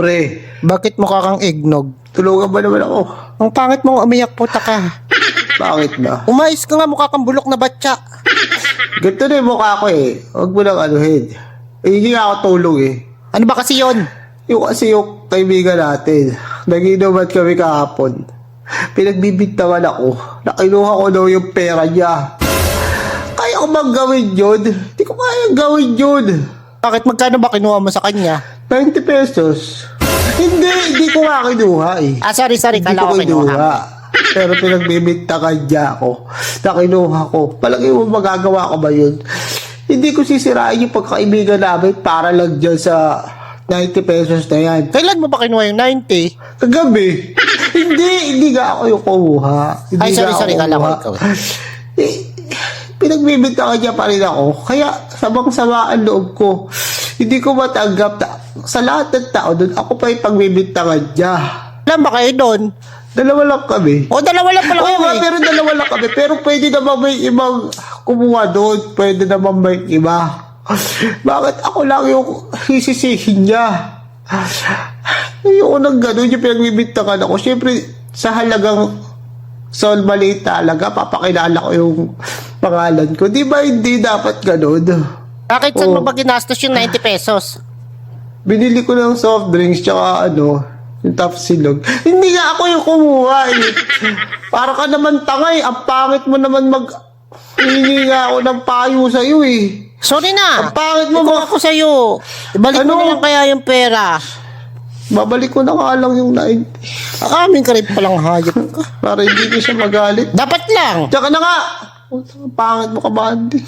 pre. Bakit mukha kang eggnog? Tulungan ba naman ako? Ang pangit mong umiyak puta ka. Bakit ba? Umayos ka nga, mukha kang bulok na batya. Ganito na yung mukha ko eh. Huwag mo nang anuhin. Hindi nga ako tulong eh. Ano ba kasi yon? Yung kasi yung kaibigan natin. Nag-inuman kami kahapon. Pinagbibintangan ako. Nakinuha ko daw yung pera niya. Kaya ko bang gawin yun? Hindi ko kaya gawin yun. Bakit magkano ba kinuha mo sa kanya? 90 pesos. Hindi ko nga kinuha eh. Sorry, Hindi kala ko ko kinuha. Pero pinagbibintangan niya ako. Nakinuha ko. Palagi mo magagawa ko ba yun? Hindi ko sisirain yung pagkaibigan namin para lang dyan sa 90 pesos na yan. Kailan mo ba kinuha yung 90? Kagabi. hindi nga ako yung kumuha. Hindi Ay, sorry, nga ako kala ko kumuha. ikaw. Pinagbibintangan niya pa rin ako. Kaya sabang-sama ang loob ko. Hindi ko matanggap na sa lahat ng tao doon, ako pa yung pagbibintangan niya. Alam ba kayo doon? Dalawa lang kami. O, dalawa lang pala Oo kayo nga, eh. pero dalawa lang kami. Pero pwede naman may ibang kumuha doon. Pwede naman may iba. Bakit ako lang yung sisisihin niya? Ayoko nang gano'n yung pinagbibintangan ako. Siyempre, sa halagang sol maliit talaga, papakilala ko yung pangalan ko. Di ba hindi dapat gano'n? Bakit saan Oo. mo ba ginastos yung 90 pesos? Binili ko ng soft drinks tsaka yung top silog. Hindi nga ako yung kumuha eh. Para ka naman tangay. Ang pangit mo naman hihingi nga ako ng payo sa'yo eh. Sorry na. Ang pangit mo Kung ako sa'yo, ibalik mo Ano? na lang kaya yung pera. Babalik ko na nga lang yung 90. Amin ka rin palang hayop ka. Para hindi ko siya magalit. Dapat lang. Tsaka na nga. Ang pangit mo ka ba, Andy?